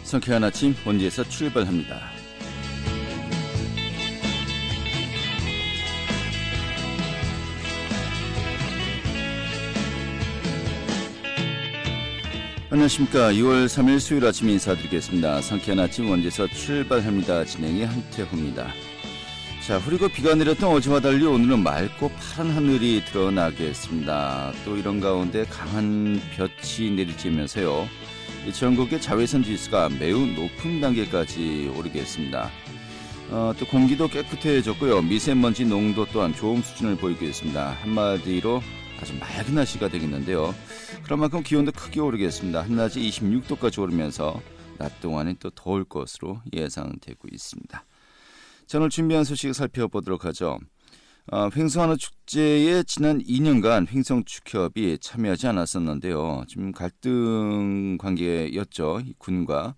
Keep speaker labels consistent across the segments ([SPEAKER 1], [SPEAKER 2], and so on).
[SPEAKER 1] 성쾌한 아침 원지에서 출발합니다. 안녕하십니까. 2월 3일 수요일 아침 인사드리겠습니다. 성쾌한 아침 원지에서 출발합니다. 진행의 한태호입니다. 자, 흐리고 비가 내렸던 어제와 달리 오늘은 맑고 파란 하늘이 드러나겠습니다. 또 이런 가운데 강한 볕이 내리쬐면서요. 전국의 자외선 지수가 매우 높은 단계까지 오르겠습니다. 또 공기도 깨끗해졌고요. 미세먼지 농도 또한 좋은 수준을 보이고 있습니다. 한마디로 아주 맑은 날씨가 되겠는데요. 그런 만큼 기온도 크게 오르겠습니다. 한낮에 26도까지 오르면서 낮 동안은 또 더울 것으로 예상되고 있습니다. 자, 오늘 준비한 소식 살펴보도록 하죠. 횡성한우 축제에 지난 2년간 횡성축협이 참여하지 않았었는데요. 좀 갈등 관계였죠, 이 군과.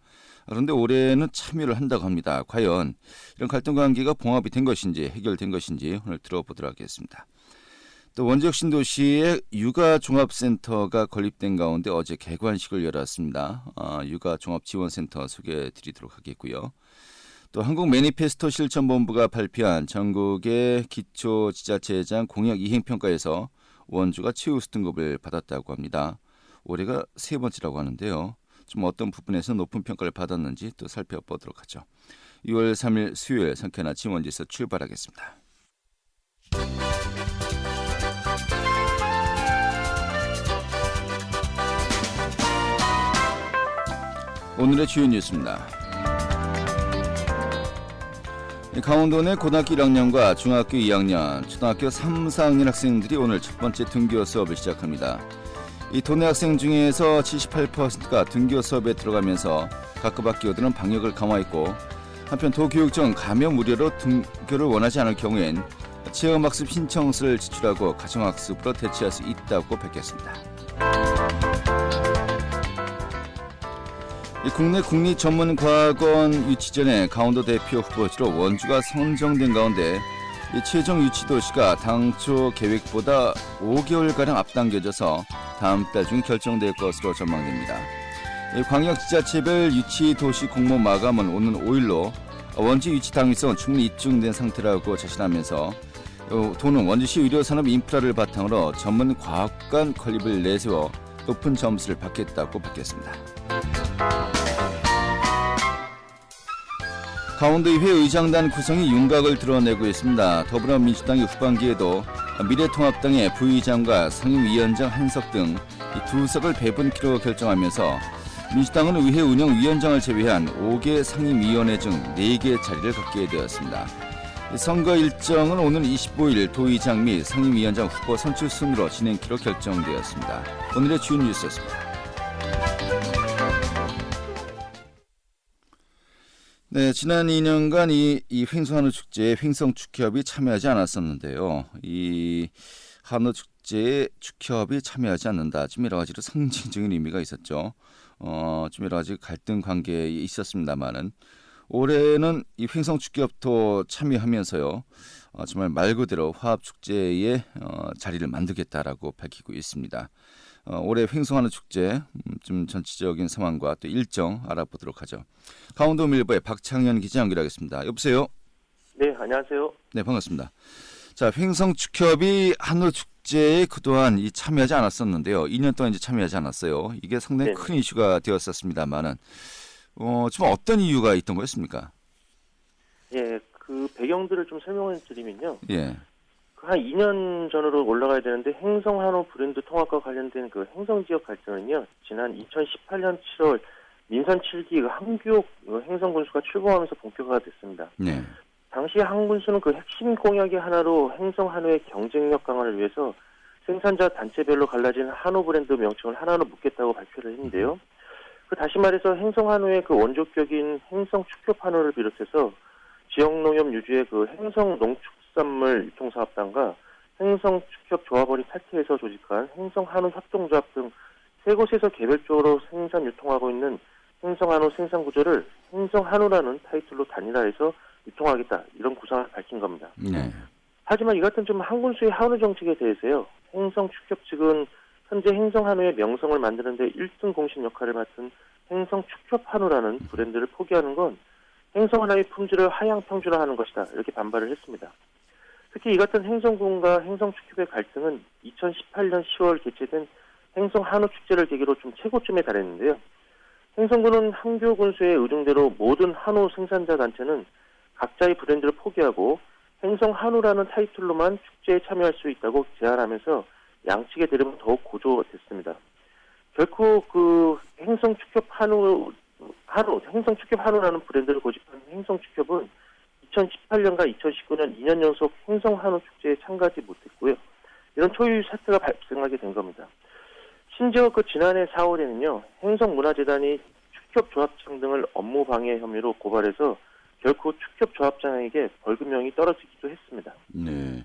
[SPEAKER 1] 그런데 올해는 참여를 한다고 합니다. 과연 이런 갈등 관계가 봉합이 된 것인지 해결된 것인지 오늘 들어보도록 하겠습니다. 또 원지역 신도시에 육아종합센터가 건립된 가운데 어제 개관식을 열었습니다. 육아종합지원센터 소개해드리도록 하겠고요. 또 한국 매니페스토 실천본부가 발표한 전국의 기초지자체장 공약 이행평가에서 원주가 최우수 등급을 받았다고 합니다. 올해가 세 번째라고 하는데요. 좀 어떤 부분에서 높은 평가를 받았는지 또 살펴보도록 하죠. 6월 3일 수요일 성쾌한 아침 원지에서 출발하겠습니다. 오늘의 주요 뉴스입니다. 강원도 내 고등학교 1학년과 중학교 2학년, 초등학교 3, 4학년 학생들이 오늘 첫 번째 등교 수업을 시작합니다. 이 도내 학생 중에서 78%가 등교 수업에 들어가면서 각급 학교들은 방역을 강화했고, 한편 도교육청 감염 우려로 등교를 원하지 않을 경우엔 체험학습 신청서를 제출하고 가정학습으로 대체할 수 있다고 밝혔습니다. 국내 국립전문과학원 유치전에 강원도 대표 후보지로 원주가 선정된 가운데 최종 유치 도시가 당초 계획보다 5개월가량 앞당겨져서 다음 달 중 결정될 것으로 전망됩니다. 광역지자체별 유치 도시 공모 마감은 오는 5일로 원주 유치 당위성은 충분히 입증된 상태라고 자신하면서 도는 원주시 의료산업 인프라를 바탕으로 전문과학관 건립을 내세워 높은 점수를 받겠다고 밝혔습니다. 강원도의회 의장단 구성이 윤곽을 드러내고 있습니다. 더불어민주당이 후반기에도 미래통합당의 부의장과 상임위원장 한석 등 두 석을 배분키로 결정하면서 민주당은 의회 운영위원장을 제외한 5개 상임위원회 중 4개 자리를 갖게 되었습니다. 선거 일정은 오는 25일 도의장 및 상임위원장 후보 선출 순으로 진행키로 결정되었습니다. 오늘의 주요 뉴스였습니다. 네, 지난 2년간 이 횡성한우 축제에 횡성축협이 참여하지 않았었는데요. 이 한우 축제에 축협이 참여하지 않는다. 좀 여러 가지로 상징적인 의미가 있었죠. 좀 여러 가지 갈등 관계에 있었습니다만은 올해는 이 횡성축협도 참여하면서요. 정말 말 그대로 화합축제의 자리를 만들겠다라고 밝히고 있습니다. 올해 횡성한우 축제 좀 전체적인 상황과 또 일정 알아보도록 하죠. 강원도밀보의 박창현 기자 연결하겠습니다. 여보세요?
[SPEAKER 2] 네, 안녕하세요.
[SPEAKER 1] 네, 반갑습니다. 자, 횡성축협이 한우 축제에 그동안 참여하지 않았었는데요. 2년 동안 참여하지 않았어요. 이게 상당히 큰 이슈가 되었었습니다만은 좀 어떤 이유가 있던 거였습니까?
[SPEAKER 2] 예, 그 배경들을 좀 설명을 드리면요.
[SPEAKER 1] 예.
[SPEAKER 2] 한 2년 전으로 올라가야 되는데 횡성한우 브랜드 통합과 관련된 그 횡성 지역 갈등은요. 지난 2018년 7월 민선 7기 한교육 횡성 군수가 출범하면서 본격화가 됐습니다.
[SPEAKER 1] 네.
[SPEAKER 2] 당시 한 군수는 그 핵심 공약의 하나로 횡성한우의 경쟁력 강화를 위해서 생산자 단체별로 갈라진 한우 브랜드 명칭을 하나로 묶겠다고 발표를 했는데요. 그 다시 말해서 횡성한우의 그 원조격인 횡성축협한우를 비롯해서 지역농협 유주의 그 횡성농축산물 유통사업단과 횡성축협조합원이 탈퇴해서 조직한 횡성한우협동조합 등 세 곳에서 개별적으로 생산 유통하고 있는 횡성한우 생산구조를 횡성한우라는 타이틀로 단일화해서 유통하겠다, 이런 구상을 밝힌 겁니다.
[SPEAKER 1] 네.
[SPEAKER 2] 하지만 이 같은 좀 한 군수의 한우 정책에 대해서요, 횡성축협 측은 현재 행성 한우의 명성을 만드는 데 1등 공신 역할을 맡은 행성 축협 한우라는 브랜드를 포기하는 건 행성 한우의 품질을 하향 평준화하는 것이다. 이렇게 반발을 했습니다. 특히 이 같은 행성군과 행성 축협의 갈등은 2018년 10월 개최된 행성 한우 축제를 계기로 좀 최고점에 달했는데요. 행성군은 한교 군수의 의중대로 모든 한우 생산자 단체는 각자의 브랜드를 포기하고 행성 한우라는 타이틀로만 축제에 참여할 수 있다고 제안하면서 양측의 대립은 더욱 고조됐습니다. 결코 그 행성 축협 한우라는 브랜드를 고집한 행성 축협은 2018년과 2019년 2년 연속 행성 한우 축제에 참가하지 못했고요. 이런 초유의 사태가 발생하게 된 겁니다. 심지어 그 지난해 4월에는요, 행성문화재단이 축협 조합장 등을 업무 방해 혐의로 고발해서 결코 축협 조합장에게 벌금형이 떨어지기도 했습니다.
[SPEAKER 1] 네.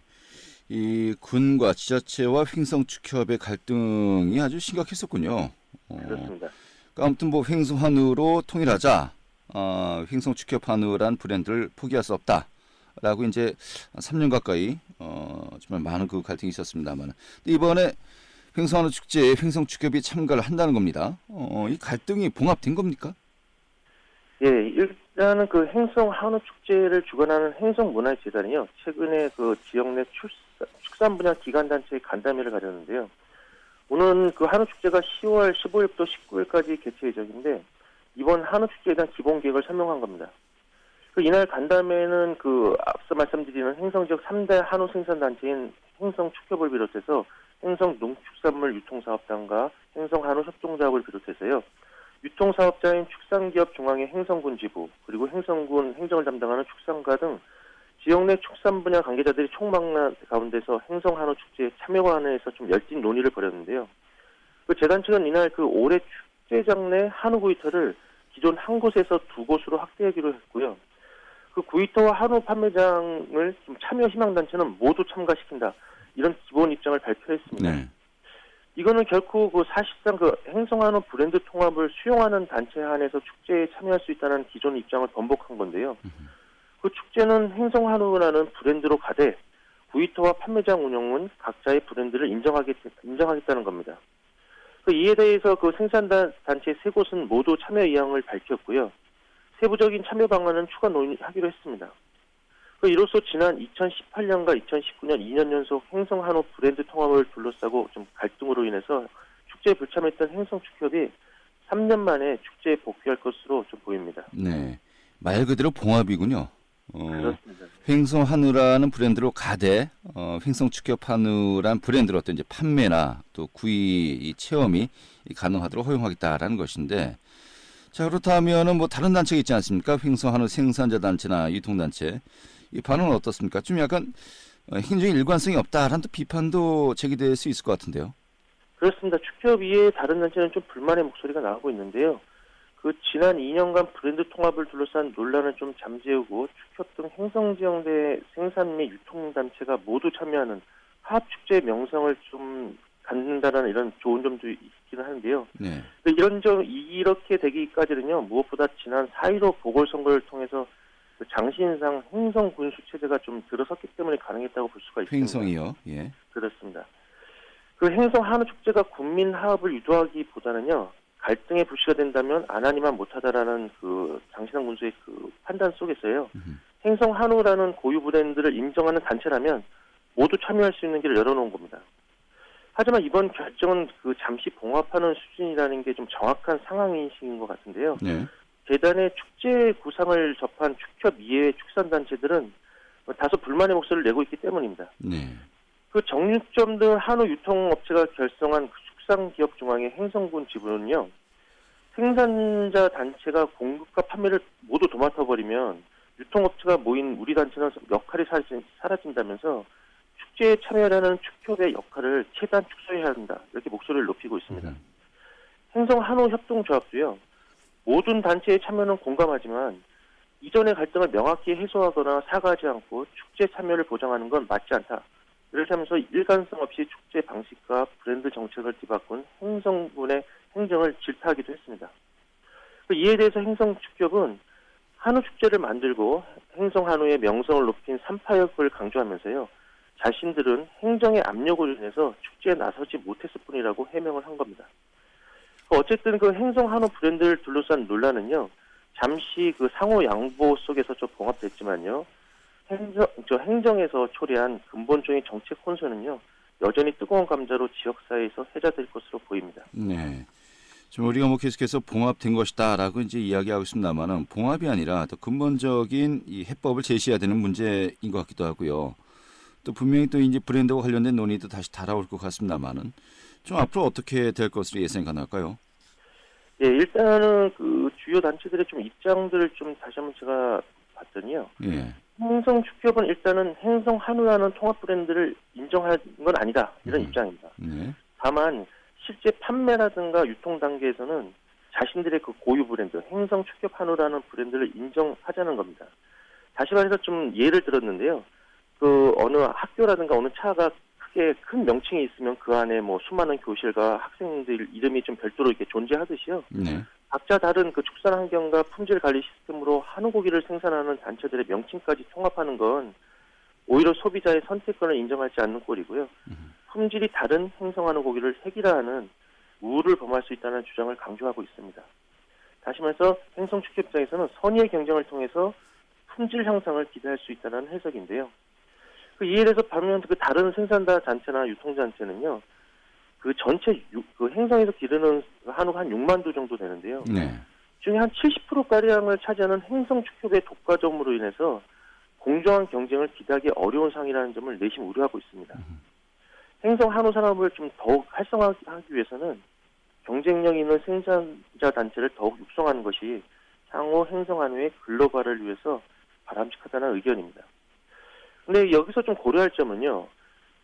[SPEAKER 1] 이 군과 지자체와 횡성축협의 갈등이 아주 심각했었군요.
[SPEAKER 2] 그렇습니다.
[SPEAKER 1] 그러니까 아무튼 뭐 횡성한우로 통일하자. 횡성축협한우란 브랜드를 포기할 수 없다라고 이제 3년 가까이 정말 많은 그 갈등이 있었습니다만 이번에 횡성한우 축제에 횡성축협이 참가를 한다는 겁니다. 이 갈등이 봉합된 겁니까?
[SPEAKER 2] 예, 일단은 그 행성 한우 축제를 주관하는 행성문화재단이요, 최근에 그 지역 내 축산 분야 기관 단체의 간담회를 가졌는데요. 오는 그 한우 축제가 10월 15일부터 19일까지 개최 예정인데 이번 한우 축제에 대한 기본 계획을 설명한 겁니다. 그 이날 간담회는 그 앞서 말씀드리는 행성 지역 3대 한우 생산 단체인 행성 축협을 비롯해서 행성 농축산물 유통사업단과 행성 한우 협동조합을 비롯해서요, 유통사업자인 축산기업 중앙의 행성군 지부, 그리고 행성군 행정을 담당하는 축산가 등 지역 내 축산 분야 관계자들이 총망라한 가운데서 행성 한우 축제에 참여 관해서 좀 열띤 논의를 벌였는데요. 그 재단 측은 이날 그 올해 축제장 내 한우 구이터를 기존 한 곳에서 두 곳으로 확대하기로 했고요. 그 구이터와 한우 판매장을 좀 참여 희망단체는 모두 참가시킨다. 이런 기본 입장을 발표했습니다.
[SPEAKER 1] 네.
[SPEAKER 2] 이거는 결코 그 사실상 그 행성 한우 브랜드 통합을 수용하는 단체 안에서 축제에 참여할 수 있다는 기존 입장을 번복한 건데요. 그 축제는 행성 한우라는 브랜드로 가되 구이터와 판매장 운영은 각자의 브랜드를 인정하겠다는 겁니다. 그 이에 대해서 그 생산단 단체 세 곳은 모두 참여 의향을 밝혔고요. 세부적인 참여 방안은 추가 논의하기로 했습니다. 그 이로써 지난 2018년과 2019년 2년 연속 행성 한우 브랜드 통합을 둘러싸고 좀 갈등으로 인해서 축제에 불참했던 행성 축협이 3년 만에 축제에 복귀할 것으로 좀 보입니다.
[SPEAKER 1] 네. 말 그대로 봉합이군요.
[SPEAKER 2] 그렇습니다.
[SPEAKER 1] 횡성한우라는 브랜드로 가되 횡성축협한우란 브랜드로 어떤 이제 판매나 또 구이 이 체험이 가능하도록 허용하겠다라는 것인데, 자 그렇다면은 뭐 다른 단체가 있지 않습니까? 횡성한우 생산자 단체나 유통단체 이 반응은 어떻습니까? 좀 약간 행정의 일관성이 없다라는 또 비판도 제기될 수 있을 것 같은데요.
[SPEAKER 2] 그렇습니다. 축협 이외에 다른 단체는 좀 불만의 목소리가 나오고 있는데요. 그 지난 2년간 브랜드 통합을 둘러싼 논란을 좀 잠재우고 축협 등 행성 지역 내 생산 및 유통 단체가 모두 참여하는 화합 축제의 명성을 좀 갖는다는 이런 좋은 점도 있기는 하는데요.
[SPEAKER 1] 네.
[SPEAKER 2] 이렇게 되기까지는요, 무엇보다 지난 4.15 보궐선거를 통해서 그 장신상 행성 군수 체제가 좀 들어섰기 때문에 가능했다고 볼 수가 있습니다.
[SPEAKER 1] 횡성이요. 예.
[SPEAKER 2] 그렇습니다. 그 행성 한우 축제가 국민 화합을 유도하기보다는요, 갈등의 불씨가 된다면 안 하니만 못하다라는 그 장신상 군수의 그 판단 속에서요, 행성 한우라는 고유 브랜드를 인정하는 단체라면 모두 참여할 수 있는 길을 열어놓은 겁니다. 하지만 이번 결정은 그 잠시 봉합하는 수준이라는 게 좀 정확한 상황인식인 것 같은데요.
[SPEAKER 1] 네.
[SPEAKER 2] 재단의 축제 구상을 접한 축협 이외의 축산단체들은 다소 불만의 목소리를 내고 있기 때문입니다.
[SPEAKER 1] 네.
[SPEAKER 2] 그 정육점 등 한우 유통업체가 결성한 그 축산기업 중앙의 행성군 지부는요, 생산자 단체가 공급과 판매를 모두 도맡아버리면 유통업체가 모인 우리 단체는 역할이 사라진다면서 축제에 참여하는 축협의 역할을 최대한 축소해야 한다. 이렇게 목소리를 높이고 있습니다. 행성 한우 협동조합도요, 모든 단체의 참여는 공감하지만 이전의 갈등을 명확히 해소하거나 사과하지 않고 축제 참여를 보장하는 건 맞지 않다. 이렇게 하면서 일관성 없이 축제 방식과 브랜드 정책을 뒤바꾼 행성군의 행정을 질타하기도 했습니다. 이에 대해서 행성축협은 한우 축제를 만들고 행성 한우의 명성을 높인 삼파역을 강조하면서요, 자신들은 행정의 압력으로 인해서 축제에 나서지 못했을 뿐이라고 해명을 한 겁니다. 어쨌든 그 행성 한우 브랜드를 둘러싼 논란은요, 잠시 그 상호 양보 속에서 좀 봉합됐지만요, 행정에서 초래한 근본적인 정책 혼선은요, 여전히 뜨거운 감자로 지역사회에서 회자될 것으로 보입니다.
[SPEAKER 1] 네. 지금 우리가 뭐 계속해서 봉합된 것이다라고 이제 이야기하고 있습니다만은 봉합이 아니라 더 근본적인 이 해법을 제시해야 되는 문제인 것 같기도 하고요. 또 분명히 또 이제 브랜드와 관련된 논의도 다시 달아올 것 같습니다만은 좀 앞으로 어떻게 될 것으로 예상이 가능할까요?
[SPEAKER 2] 예, 일단은 그 주요 단체들의 좀 입장들을 좀 다시 한번 제가 봤더니요.
[SPEAKER 1] 예.
[SPEAKER 2] 행성축협은 일단은 행성 한우라는 통합 브랜드를 인정한 건 아니다. 이런 입장입니다.
[SPEAKER 1] 네.
[SPEAKER 2] 다만 실제 판매라든가 유통 단계에서는 자신들의 그 고유 브랜드 행성축협 한우라는 브랜드를 인정하자는 겁니다. 다시 말해서 좀 예를 들었는데요. 그 어느 학교라든가 어느 차가 크게 큰 명칭이 있으면 그 안에 뭐 수많은 교실과 학생들 이름이 좀 별도로 이렇게 존재하듯이요.
[SPEAKER 1] 네.
[SPEAKER 2] 각자 다른 그 축산 환경과 품질 관리 시스템으로 한우 고기를 생산하는 단체들의 명칭까지 통합하는 건 오히려 소비자의 선택권을 인정하지 않는 꼴이고요. 품질이 다른 행성 한우 고기를 획일화하는 우를 범할 수 있다는 주장을 강조하고 있습니다. 다시 말해서 행성 축협 입장에서는 선의의 경쟁을 통해서 품질 향상을 기대할 수 있다는 해석인데요. 이에 대해서 반면 그 다른 생산자 단체나 유통단체는요. 그 전체 그 행성에서 기르는 한우가 한 6만 두 정도 되는데요.
[SPEAKER 1] 네.
[SPEAKER 2] 중에 한 70%가량을 차지하는 행성 축협의 독과점으로 인해서 공정한 경쟁을 기대하기 어려운 상황이라는 점을 내심 우려하고 있습니다. 행성 한우 산업을 좀 더욱 활성화하기 위해서는 경쟁력 있는 생산자 단체를 더욱 육성하는 것이 향후 행성 한우의 글로벌화를 위해서 바람직하다는 의견입니다. 근데 여기서 좀 고려할 점은요.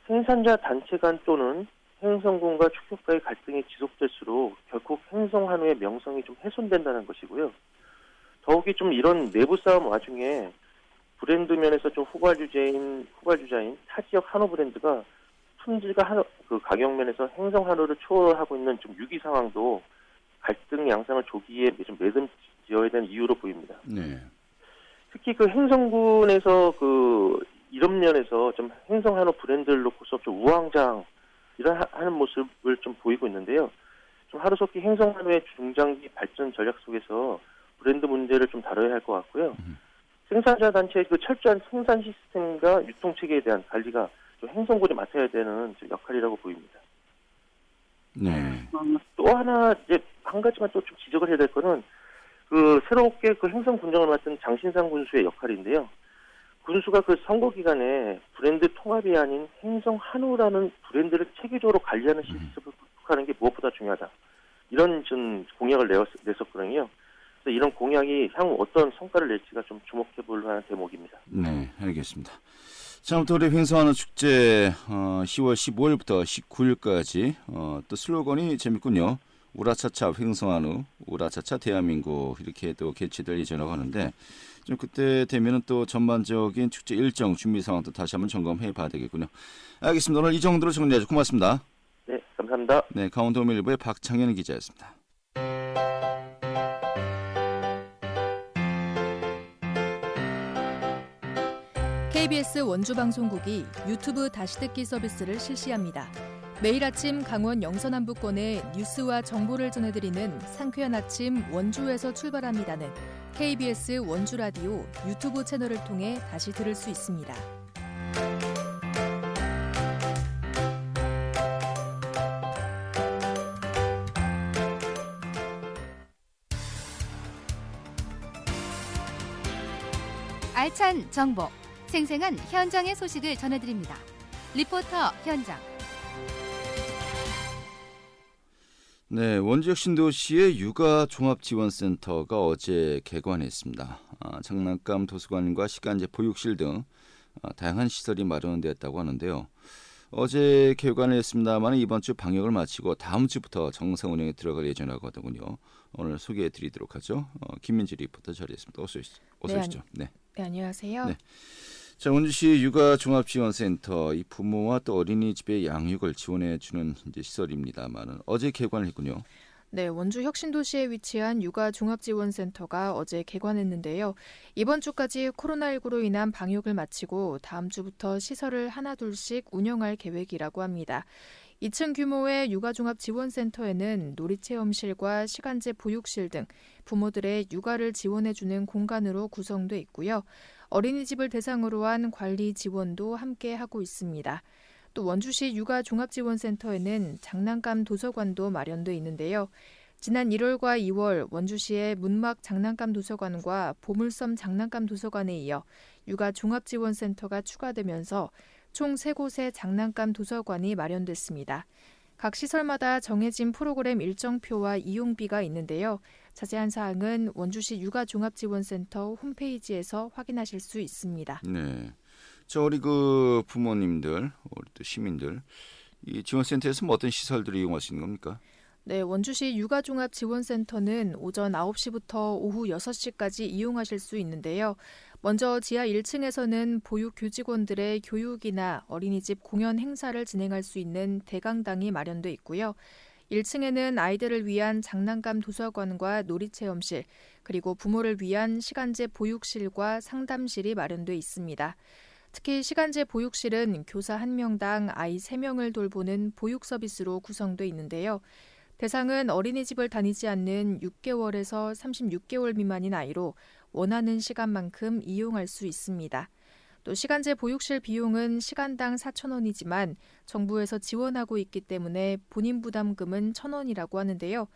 [SPEAKER 2] 생산자 단체 간 또는 행성군과 축협과의 갈등이 지속될수록 결국 행성 한우의 명성이 좀 훼손된다는 것이고요. 더욱이 좀 이런 내부 싸움 와중에 브랜드 면에서 좀 후발주자인 타 지역 한우 브랜드가 품질과 그 가격 면에서 행성 한우를 초월하고 있는 좀 위기 상황도 갈등 양상을 조기에 좀 매듭지어야 되는 이유로 보입니다.
[SPEAKER 1] 네.
[SPEAKER 2] 특히 그 행성군에서 그 이런 면에서 좀 행성 한우 브랜드를 놓고서 좀 우왕좌왕 하는 모습을 좀 보이고 있는데요. 좀 하루속히 행성 한우의 중장기 발전 전략 속에서 브랜드 문제를 좀 다뤄야 할 것 같고요. 생산자 단체의 그 철저한 생산 시스템과 유통 체계에 대한 관리가 좀 행성군이 맡아야 되는 역할이라고 보입니다.
[SPEAKER 1] 네.
[SPEAKER 2] 또 하나 이제 한 가지만 또 좀 지적을 해야 될 거는 그 새롭게 그 행성 군장을 맡은 장신상 군수의 역할인데요. 군수가 그 선거 기간에 브랜드 통합이 아닌 행성 한우라는 브랜드를 체계적으로 관리하는 시스템을 구축하는 게 무엇보다 중요하다. 이런 좀 공약을 냈었거든요. 그래서 이런 공약이 향후 어떤 성과를 낼지가 좀 주목해 볼 만한 대목입니다.
[SPEAKER 1] 네, 알겠습니다. 자, 아무튼 올해 행성한우 축제 10월 15일부터 19일까지 또 슬로건이 재밌군요. 우라차차 횡성한우, 우라차차 대한민국 이렇게 또 개최될 예정이라고 하는데 좀 그때 되면은 또 전반적인 축제 일정 준비 상황도 다시 한번 점검해 봐야 되겠군요. 알겠습니다. 오늘 이 정도로 정리하죠. 고맙습니다.
[SPEAKER 2] 네, 감사합니다.
[SPEAKER 1] 네, 강원도일보의 박창현 기자였습니다.
[SPEAKER 3] KBS 원주방송국이 유튜브 다시 듣기 서비스를 실시합니다. 매일 아침 강원 영서남부권의 뉴스와 정보를 전해드리는 상쾌한 아침 원주에서 출발합니다는 KBS 원주라디오 유튜브 채널을 통해 다시 들을 수 있습니다.
[SPEAKER 4] 알찬 정보, 생생한 현장의 소식을 전해드립니다. 리포터 현장.
[SPEAKER 1] 네, 원주역 신도시의 육아종합지원센터가 어제 개관했습니다. 장난감 도서관과 시간제 보육실 등 다양한 시설이 마련되었다고 하는데요. 어제 개관을 했습니다만 이번 주 방역을 마치고 다음 주부터 정상 운영에 들어갈 예정이라고 하더군요. 오늘 소개해드리도록 하죠. 김민지 리포터 자리했습니다. 어서 오시죠. 네.
[SPEAKER 3] 네, 안녕하세요.
[SPEAKER 1] 네. 자, 원주시 육아종합지원센터 이 부모와 또 어린이집의 양육을 지원해주는 이제 시설입니다만은 어제 개관을 했군요.
[SPEAKER 3] 네, 원주 혁신도시에 위치한 육아종합지원센터가 어제 개관했는데요. 이번 주까지 코로나19로 인한 방역을 마치고 다음 주부터 시설을 하나둘씩 운영할 계획이라고 합니다. 2층 규모의 육아종합지원센터에는 놀이체험실과 시간제 보육실 등 부모들의 육아를 지원해주는 공간으로 구성돼 있고요. 어린이집을 대상으로 한 관리 지원도 함께 하고 있습니다. 또 원주시 육아종합지원센터에는 장난감 도서관도 마련돼 있는데요. 지난 1월과 2월 원주시의 문막 장난감 도서관과 보물섬 장난감 도서관에 이어 육아종합지원센터가 추가되면서 총 3곳의 장난감 도서관이 마련됐습니다. 각 시설마다 정해진 프로그램 일정표와 이용비가 있는데요. 자세한 사항은 원주시 육아종합지원센터 홈페이지에서 확인하실 수 있습니다.
[SPEAKER 1] 네. 우리 부모님들, 우리 또 시민들, 이 지원센터에서 어떤 시설들을 이용할 수 있는 겁니까?
[SPEAKER 3] 네, 원주시 육아종합지원센터는 오전 9시부터 오후 6시까지 이용하실 수 있는데요. 먼저 지하 1층에서는 보육 교직원들의 교육이나 어린이집 공연 행사를 진행할 수 있는 대강당이 마련돼 있고요. 1층에는 아이들을 위한 장난감 도서관과 놀이체험실, 그리고 부모를 위한 시간제 보육실과 상담실이 마련돼 있습니다. 특히 시간제 보육실은 교사 1명당 아이 3명을 돌보는 보육 서비스로 구성돼 있는데요. 대상은 어린이집을 다니지 않는 6개월에서 36개월 미만인 아이로 원하는 시간만큼 이용할 수 있습니다. 또 시간제 보육실 비용은 시간당 4,000원이지만 정부에서 지원하고 있기 때문에 본인 부담금은 1,000원이라고 하는데요.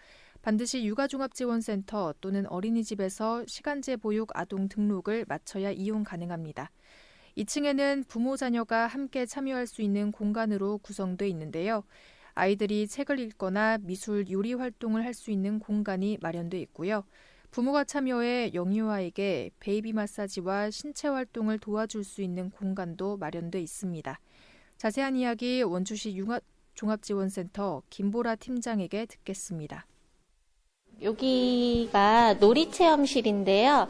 [SPEAKER 3] 반드시 육아종합지원센터 또는 어린이집에서 시간제 보육 아동 등록을 마쳐야 이용 가능합니다. 2층에는 부모 자녀가 함께 참여할 수 있는 공간으로 구성돼 있는데요. 아이들이 책을 읽거나 미술 요리 활동을 할 수 있는 공간이 마련돼 있고요. 부모가 참여해 영유아에게 베이비 마사지와 신체 활동을 도와줄 수 있는 공간도 마련돼 있습니다. 자세한 이야기 원주시 종합지원센터 김보라 팀장에게 듣겠습니다.
[SPEAKER 5] 여기가 놀이체험실인데요.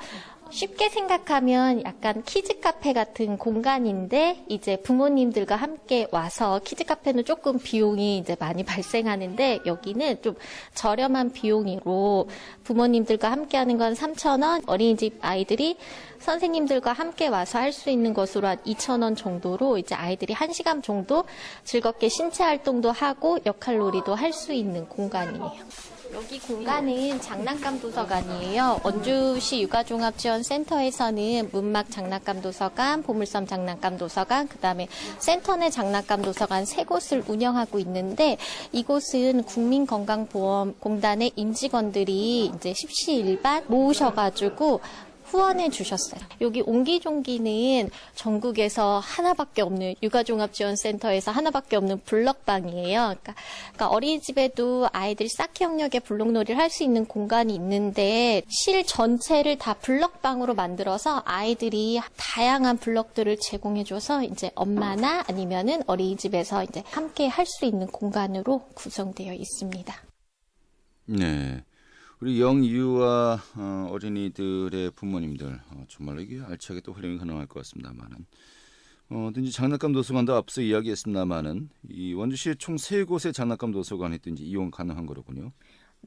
[SPEAKER 5] 쉽게 생각하면 약간 키즈 카페 같은 공간인데 이제 부모님들과 함께 와서 키즈 카페는 조금 비용이 이제 많이 발생하는데 여기는 좀 저렴한 비용으로 부모님들과 함께 하는 건 3,000원, 어린이집 아이들이 선생님들과 함께 와서 할 수 있는 것으로 한 2,000원 정도로 이제 아이들이 1시간 정도 즐겁게 신체 활동도 하고 역할놀이도 할 수 있는 공간이에요. 여기 공간은 장난감 도서관이에요. 원주시 육아종합지원센터에서는 문막 장난감 도서관, 보물섬 장난감 도서관, 그다음에 센터 내 장난감 도서관 3곳을 운영하고 있는데 이곳은 국민건강보험공단의 임직원들이 이제 십시일반 모으셔가지고 후원해 주셨어요. 여기 옹기종기는 전국에서 하나밖에 없는 육아종합지원센터에서 하나밖에 없는 블럭방이에요. 그러니까 어린이집에도 아이들이 쌓기 영역에 블록놀이를 할 수 있는 공간이 있는데 실 전체를 다 블럭방으로 만들어서 아이들이 다양한 블럭들을 제공해줘서 이제 엄마나 아니면은 어린이집에서 이제 함께 할 수 있는 공간으로 구성되어 있습니다.
[SPEAKER 1] 네. 우리 영유아 어린이들의 부모님들 정말로 이게 알차게 또 활용이 가능할 것 같습니다만은 어든지 장난감 도서관도 앞서 이야기했습니다만은 이 원주시에 총 3곳의 장난감 도서관이 있든지 이용 가능한 거로군요.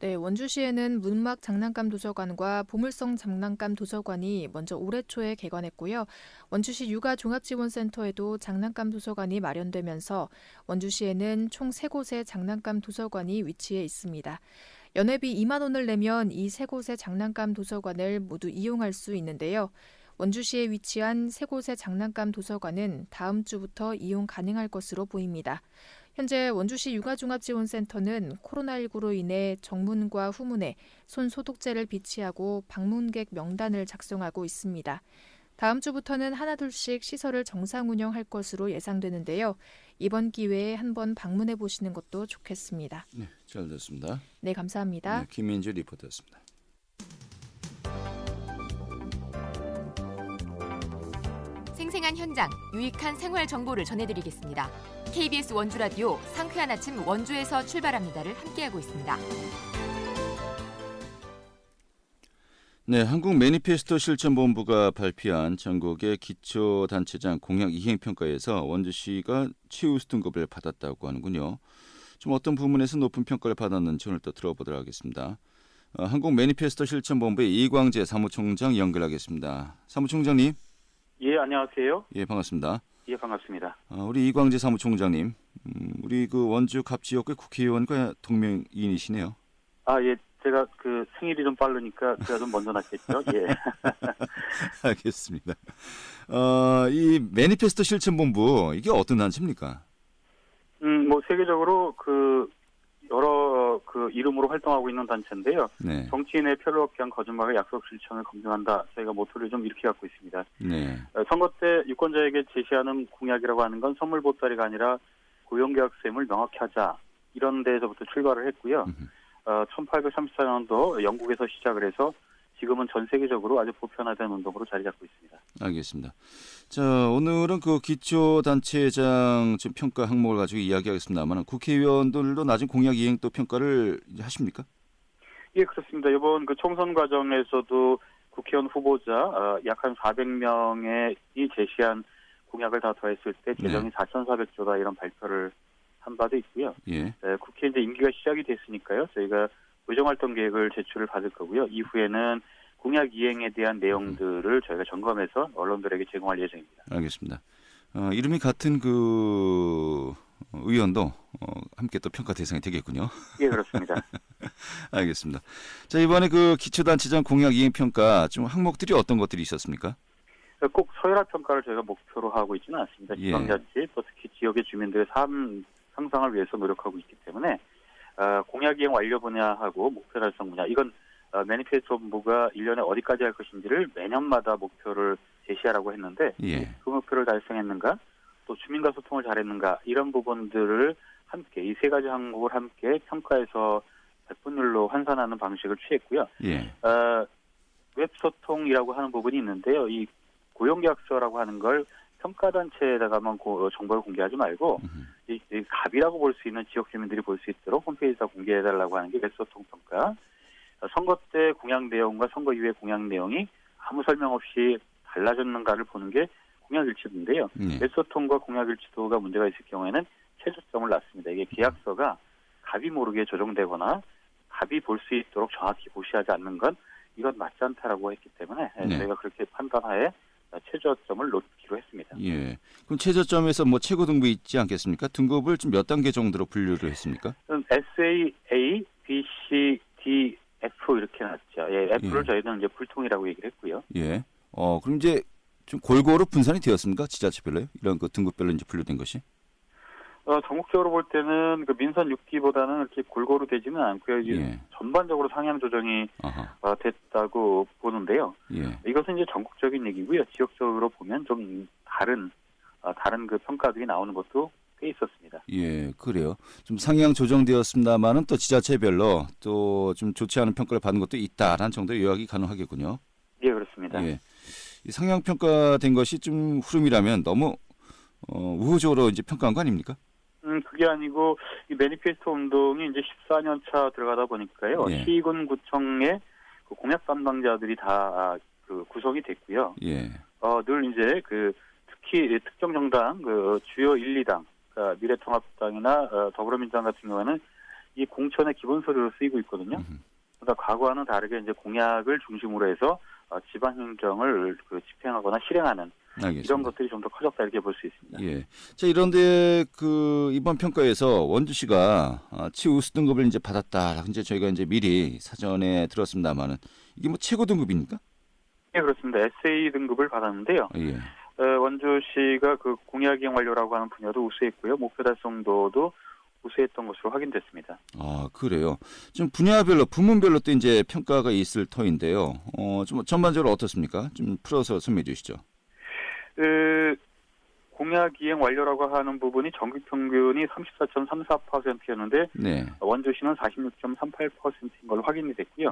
[SPEAKER 3] 네, 원주시에는 문막 장난감 도서관과 보물섬 장난감 도서관이 먼저 올해 초에 개관했고요. 원주시 육아종합지원센터에도 장난감 도서관이 마련되면서 원주시에는 총 3곳의 장난감 도서관이 위치해 있습니다. 연회비 2만 원을 내면 이 3곳의 장난감 도서관을 모두 이용할 수 있는데요. 원주시에 위치한 3곳의 장난감 도서관은 다음 주부터 이용 가능할 것으로 보입니다. 현재 원주시 육아종합지원센터는 코로나19로 인해 정문과 후문에 손소독제를 비치하고 방문객 명단을 작성하고 있습니다. 다음 주부터는 하나둘씩 시설을 정상 운영할 것으로 예상되는데요. 이번 기회에 한번 방문해 보시는 것도 좋겠습니다.
[SPEAKER 1] 네, 잘 됐습니다.
[SPEAKER 3] 네, 감사합니다.
[SPEAKER 1] 네, 김민주 리포터였습니다.
[SPEAKER 6] 생생한 현장, 유익한 생활 정보를 전해드리겠습니다. KBS 원주라디오 상쾌한 아침 원주에서 출발합니다를 함께하고 있습니다.
[SPEAKER 1] 네, 한국 매니페스토 실천본부가 발표한 전국의 기초단체장 공약 이행평가에서 원주시가 최우수 등급을 받았다고 하는군요. 좀 어떤 부분에서 높은 평가를 받았는지 오늘 또 들어보도록 하겠습니다. 한국 매니페스토 실천본부의 이광재 사무총장 연결하겠습니다. 사무총장님.
[SPEAKER 7] 예, 안녕하세요.
[SPEAKER 1] 예, 반갑습니다.
[SPEAKER 7] 예, 반갑습니다.
[SPEAKER 1] 우리 이광재 사무총장님, 우리 그 원주 갑지역의 국회의원과 동명이인이시네요.
[SPEAKER 7] 아, 예, 제가 그 생일이 좀 빠르니까 제가 좀 먼저 났겠죠. 예.
[SPEAKER 1] 알겠습니다. 이 매니페스토 실천본부 이게 어떤 단체입니까?
[SPEAKER 7] 뭐 세계적으로 그 여러 그 이름으로 활동하고 있는 단체인데요.
[SPEAKER 1] 네.
[SPEAKER 7] 정치인의 표를 얻기 위한 거짓말과 약속 실천을 검증한다. 저희가 모토를 좀 이렇게 갖고 있습니다.
[SPEAKER 1] 네.
[SPEAKER 7] 선거 때 유권자에게 제시하는 공약이라고 하는 건 선물 보따리가 아니라 고용계약셈을 명확히 하자. 이런 데에서부터 출발을 했고요. 1834년도 영국에서 시작을 해서 지금은 전 세계적으로 아주 보편화된 운동으로 자리 잡고 있습니다.
[SPEAKER 1] 알겠습니다. 자, 오늘은 그 기초단체장 평가 항목을 가지고 이야기하겠습니다만 국회의원들도 낮은 공약 이행 또 평가를 이제 하십니까?
[SPEAKER 7] 예, 그렇습니다. 이번 그 총선 과정에서도 국회의원 후보자 약 한 400명이 제시한 공약을 다 더했을 때 재정이 4,400조다 이런 발표를 한 바도 있고요.
[SPEAKER 1] 예.
[SPEAKER 7] 국회 이제 임기가 시작이 됐으니까요. 저희가 의정활동 계획을 제출을 받을 거고요. 이후에는 공약 이행에 대한 내용들을 저희가 점검해서 언론들에게 제공할 예정입니다.
[SPEAKER 1] 알겠습니다. 이름이 같은 그 의원도 함께 또 평가 대상이 되겠군요.
[SPEAKER 7] 예, 그렇습니다.
[SPEAKER 1] 알겠습니다. 자, 이번에 그 기초단체장 공약 이행 평가 좀 항목들이 어떤 것들이 있었습니까?
[SPEAKER 7] 꼭 서열화 평가를 저희가 목표로 하고 있지는 않습니다.
[SPEAKER 1] 예.
[SPEAKER 7] 지방자치 또 특히 지역의 주민들의 삶 향상을 위해서 노력하고 있기 때문에 공약 이행 완료 분야하고 목표 달성 분야 이건 매니페스토 본부가 1년에 어디까지 할 것인지를 매년마다 목표를 제시하라고 했는데
[SPEAKER 1] 예.
[SPEAKER 7] 그 목표를 달성했는가 또 주민과 소통을 잘했는가 이런 부분들을 함께 이 세 가지 항목을 함께 평가해서 백분율로 환산하는 방식을 취했고요.
[SPEAKER 1] 예.
[SPEAKER 7] 웹소통이라고 하는 부분이 있는데요. 이 고용계약서라고 하는 걸 평가단체에다가만 정보를 공개하지 말고 이 갑이라고 볼 수 있는 지역 주민들이 볼 수 있도록 홈페이지에다 공개해달라고 하는 게 웹소통 평가. 선거 때 공약 내용과 선거 이후의 공약 내용이 아무 설명 없이 달라졌는가를 보는 게 공약 일치도인데요. 웹소통과 공약 일치도가 문제가 있을 경우에는 최저점을 놨습니다. 이게 계약서가 갑이 모르게 조정되거나 갑이 볼 수 있도록 정확히 고시하지 않는 건 이건 맞지 않다라고 했기 때문에 저희가 그렇게 판단하에 최저점을 놓기로 했습니다.
[SPEAKER 1] 예. 그럼 최저점에서 뭐 최고 등급 있지 않겠습니까? 등급을 좀 몇 단계 정도로 분류를 했습니까?
[SPEAKER 7] SA, A, B, C, D, F 이렇게 났죠. 예, F를 저희는 이제 불통이라고 얘기를 했고요.
[SPEAKER 1] 예. 그럼 이제 좀 골고루 분산이 되었습니까? 지자체별로요? 이런 그 등급별로 이제 분류된 것이?
[SPEAKER 7] 전국적으로 볼 때는 그 민선 6기보다는 이렇게 골고루 되지는 않고요. 전반적으로 상향 조정이 됐다고 보는데요.
[SPEAKER 1] 예.
[SPEAKER 7] 이것은 이제 전국적인 얘기고요. 지역적으로 보면 좀 다른 그 평가들이 나오는 것도 꽤 있었습니다.
[SPEAKER 1] 예, 그래요. 좀 상향 조정되었습니다만은 또 지자체별로 또 좀 좋지 않은 평가를 받는 것도 있다라는 정도의 요약이 가능하겠군요.
[SPEAKER 7] 예, 그렇습니다.
[SPEAKER 1] 예. 이 상향 평가된 것이 좀 흐름이라면 너무 우호적으로 이제 평가한 거 아닙니까?
[SPEAKER 7] 그게 아니고 이 매니페스토 운동이 이제 14년 차 들어가다 보니까요.
[SPEAKER 1] 예.
[SPEAKER 7] 시군 구청의 그 공약 담당자들이 다 그 구성이 됐고요.
[SPEAKER 1] 예.
[SPEAKER 7] 늘 이제 그 특히 특정 정당 그 주요 1, 2당 그러니까 미래통합당이나 더불어민주당 같은 경우에는 이 공천의 기본 서류로 쓰이고 있거든요. 그러니까 과거와는 다르게 이제 공약을 중심으로 해서 지방 행정을 그 집행하거나 실행하는
[SPEAKER 1] 알겠습니다.
[SPEAKER 7] 이런 것들이 좀 더 커졌다 이렇게 볼 수 있습니다.
[SPEAKER 1] 예. 자, 이런데 그 이번 평가에서 원주시가 치우수 등급을 이제 받았다. 이제 저희가 이제 미리 사전에 들었습니다만은 이게 뭐 최고 등급입니까?
[SPEAKER 7] 예, 그렇습니다. SA 등급을 받았는데요.
[SPEAKER 1] 예.
[SPEAKER 7] 원주시가 그 공약 이행 완료라고 하는 분야도 우수했고요. 목표 달성도도 우수했던 것으로 확인됐습니다.
[SPEAKER 1] 아, 그래요. 좀 분야별로, 부문별로 또 이제 평가가 있을 터인데요. 좀 전반적으로 어떻습니까? 좀 풀어서 설명해 주시죠.
[SPEAKER 7] 공약 이행 완료라고 하는 부분이 전국 평균이 34.34%였는데
[SPEAKER 1] 네.
[SPEAKER 7] 원주시는 46.38%인 걸로 확인이 됐고요.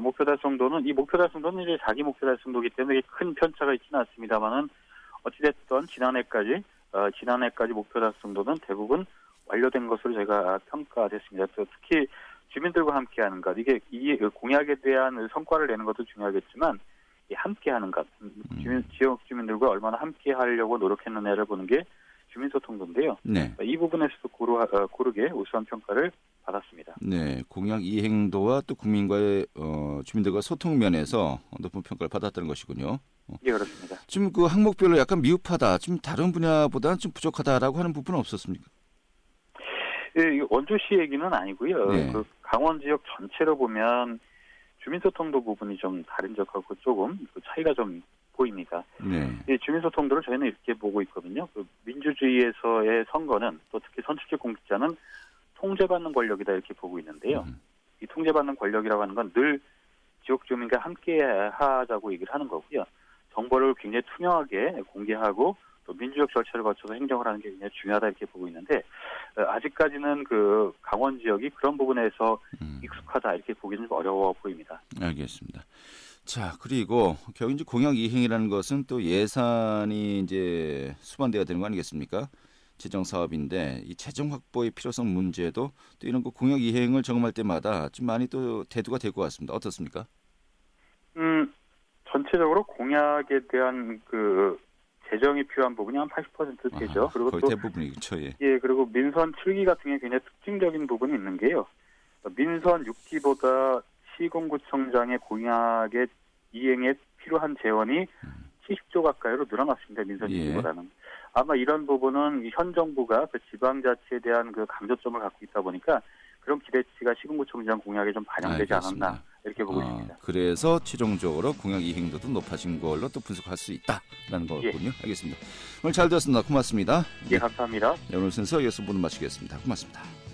[SPEAKER 7] 목표 달성도는 이 목표 달성도는 이제 자기 목표 달성도이기 때문에 큰 편차가 있지는 않습니다만은 어찌됐든 지난해까지 목표 달성도는 대부분 완료된 것으로 저희가 평가됐습니다. 또 특히 주민들과 함께하는 것 이게 이 공약에 대한 성과를 내는 것도 중요하겠지만 함께하는 것 지역 주민들과 얼마나 함께하려고 노력했느냐를 보는 게 주민소통도인데요.
[SPEAKER 1] 네.
[SPEAKER 7] 이 부분에서도 고르게 우수한 평가를 받았습니다.
[SPEAKER 1] 네, 공약 이행도와 또 국민과의 주민들과 소통 면에서 높은 평가를 받았다는 것이군요.
[SPEAKER 7] 예, 그렇습니다.
[SPEAKER 1] 지금 그 항목별로 약간 미흡하다, 좀 다른 분야보다는 좀 부족하다라고 하는 부분은 없었습니까?
[SPEAKER 7] 예, 원주시 얘기는 아니고요.
[SPEAKER 1] 네.
[SPEAKER 7] 그 강원 지역 전체로 보면 주민소통도 부분이 좀 다른 지역하고 조금 그 차이가 좀 보입니다.
[SPEAKER 1] 네.
[SPEAKER 7] 이 주민소통도를 저희는 이렇게 보고 있거든요. 그 민주주의에서의 선거는 또 특히 선출직 공직자는 통제받는 권력이다 이렇게 보고 있는데요. 이 통제받는 권력이라고 하는 건 늘 지역 주민과 함께 하자고 얘기를 하는 거고요. 정보를 굉장히 투명하게 공개하고 또 민주적 절차를 거쳐서 행정을 하는 게 굉장히 중요하다 이렇게 보고 있는데 아직까지는 그 강원 지역이 그런 부분에서 익숙하다 이렇게 보기는 좀 어려워 보입니다.
[SPEAKER 1] 알겠습니다. 자, 그리고 결국 이제 공약 이행이라는 것은 또 예산이 이제 수반돼야 되는 거 아니겠습니까? 재정 사업인데 이 재정 확보의 필요성 문제도 또 이런 거 공약 이행을 점검할 때마다 좀 많이 또 대두가 될 것 같습니다. 어떻습니까?
[SPEAKER 7] 전체적으로 공약에 대한 그 재정이 필요한 부분이 한 80% 되죠. 그리고
[SPEAKER 1] 거의
[SPEAKER 7] 또
[SPEAKER 1] 대부분이죠. 예.
[SPEAKER 7] 예, 그리고 민선 7기 같은 게 굉장히 특징적인 부분이 있는 게요. 민선 6기보다 시군구청장의 공약의 이행에 필요한 재원이 70조 가까이로 늘어났습니다. 민선 6기보다는. 아마 이런 부분은 현 정부가 그 지방자치에 대한 그 강조점을 갖고 있다 보니까 그런 기대치가 시군구청장 공약에 좀 반영되지
[SPEAKER 1] 알겠습니다.
[SPEAKER 7] 않았나 이렇게 보고 있습니다.
[SPEAKER 1] 그래서 최종적으로 공약 이행도도 높아진 걸로 또 분석할 수 있다라는 거군요. 알겠습니다. 오늘 잘 들었습니다. 고맙습니다.
[SPEAKER 7] 예, 감사합니다.
[SPEAKER 1] 네, 오늘 순서 여기서 모두 마치겠습니다. 고맙습니다.